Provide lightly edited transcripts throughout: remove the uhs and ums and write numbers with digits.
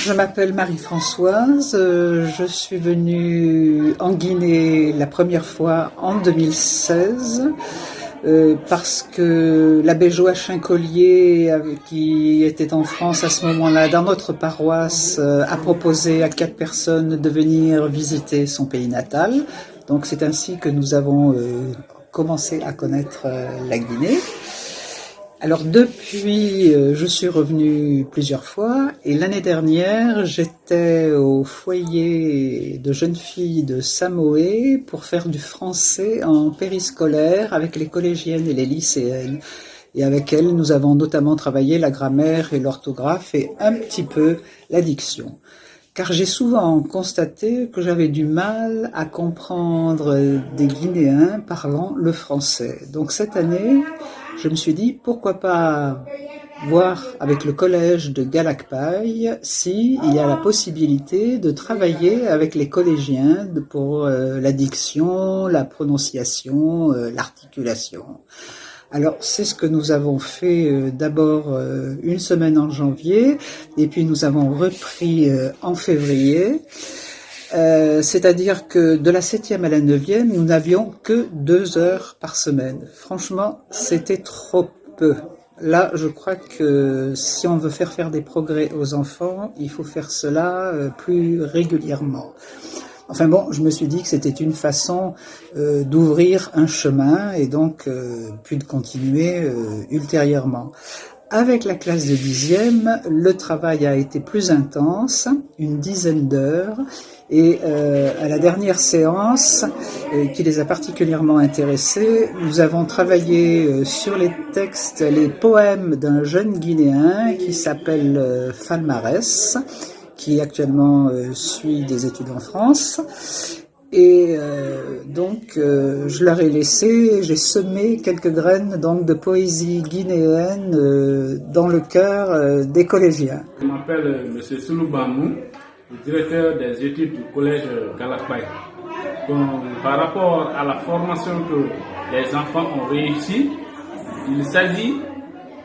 je m'appelle Marie-Françoise, je suis venue en Guinée la première fois en 2016 parce que l'abbé Joachim Collier, qui était en France à ce moment-là dans notre paroisse, a proposé à 4 personnes de venir visiter son pays natal. Donc c'est ainsi que nous avons commencé à connaître la Guinée. Alors depuis, je suis revenue plusieurs fois et l'année dernière, j'étais au foyer de jeunes filles de Samoé pour faire du français en périscolaire avec les collégiennes et les lycéennes. Et avec elles, nous avons notamment travaillé la grammaire et l'orthographe et un petit peu la diction. Car j'ai souvent constaté que j'avais du mal à comprendre des Guinéens parlant le français. Donc cette année, je me suis dit, pourquoi pas voir avec le collège de Galakpaï si il y a la possibilité de travailler avec les collégiens pour la diction, la prononciation, l'articulation. Alors c'est ce que nous avons fait d'abord une semaine en janvier et puis nous avons repris en février. C'est-à-dire que de la 7e à la 9e, nous n'avions que 2 heures par semaine. Franchement, c'était trop peu. Là, je crois que si on veut faire des progrès aux enfants, il faut faire cela plus régulièrement. Enfin bon, je me suis dit que c'était une façon d'ouvrir un chemin et donc puis de continuer ultérieurement. Avec la classe de 10e, le travail a été plus intense, une dizaine d'heures, et à la dernière séance, qui les a particulièrement intéressés, nous avons travaillé sur les textes, les poèmes d'un jeune Guinéen qui s'appelle Falmarès, qui actuellement suit des études en France. Et donc, je leur ai laissé, j'ai semé quelques graines donc de poésie guinéenne dans le cœur des collégiens. Je m'appelle M. Soulou Bamou, le directeur des études du collège Galakpaï. Donc, par rapport à la formation que les enfants ont réussi, il s'agit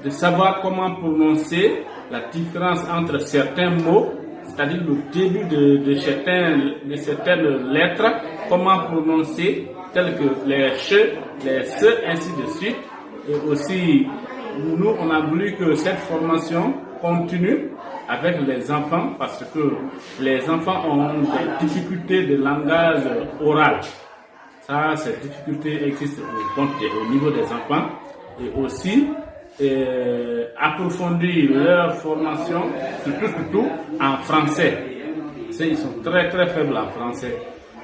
de savoir comment prononcer la différence entre certains mots, c'est-à-dire le début de certaines lettres, comment prononcer, tels que les che, les se, ainsi de suite. Et aussi, nous, on a voulu que cette formation continue avec les enfants, parce que les enfants ont des difficultés de langage oral. Ça, ces difficultés existent au niveau des enfants. Et aussi, approfondir leur formation, surtout en français. Ils sont très faibles en français.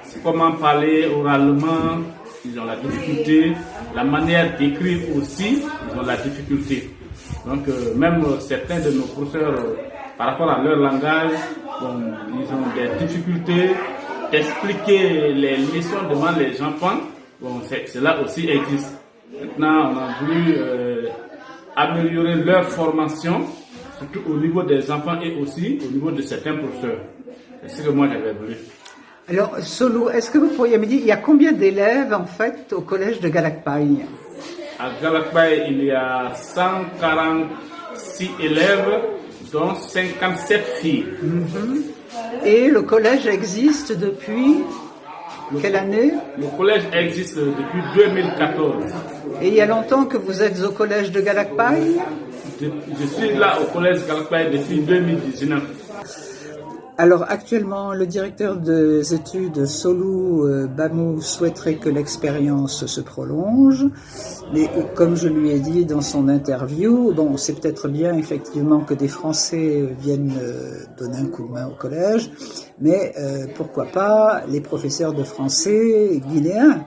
C'est comment parler oralement, ils ont la difficulté. La manière d'écrire aussi, ils ont la difficulté. Donc même certains de nos professeurs, par rapport à leur langage, ils ont des difficultés d'expliquer les leçons devant les enfants. Cela aussi existe. Maintenant, on a voulu améliorer leur formation, surtout au niveau des enfants et aussi au niveau de certains professeurs. C'est ce que moi j'avais voulu. Alors, Solo, est-ce que vous pourriez me dire, il y a combien d'élèves en fait au collège de Galakpaï? À Galakpaï, il y a 146 élèves, dont 57 filles. Et le collège existe depuis quelle année? Le collège existe depuis 2014. Et il y a longtemps que vous êtes au collège de Galakpaï? Je suis là au collège Galakpaï depuis 2019. Alors actuellement, le directeur des études Soulou Bamou souhaiterait que l'expérience se prolonge, mais comme je lui ai dit dans son interview, bon, c'est peut-être bien effectivement que des Français viennent donner un coup de main au collège, mais pourquoi pas les professeurs de français guinéens?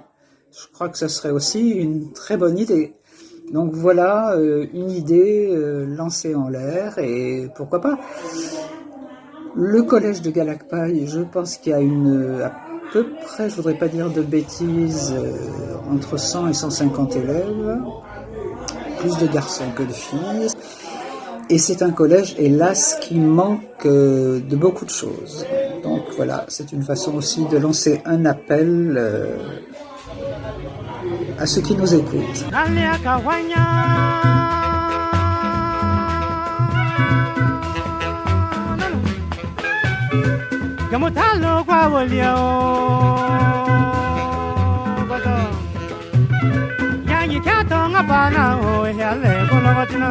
Je crois que ce serait aussi une très bonne idée. Donc voilà une idée lancée en l'air et pourquoi pas. Le collège de Galakpaï, je pense qu'il y a à peu près, je voudrais pas dire de bêtises, entre 100 et 150 élèves, plus de garçons que de filles. Et c'est un collège, hélas, qui manque de beaucoup de choses. Donc voilà, c'est une façon aussi de lancer un appel à ceux qui nous écoutent. Gamutalo kwa wolio godo Yangi kato ngapana o hele kono gotina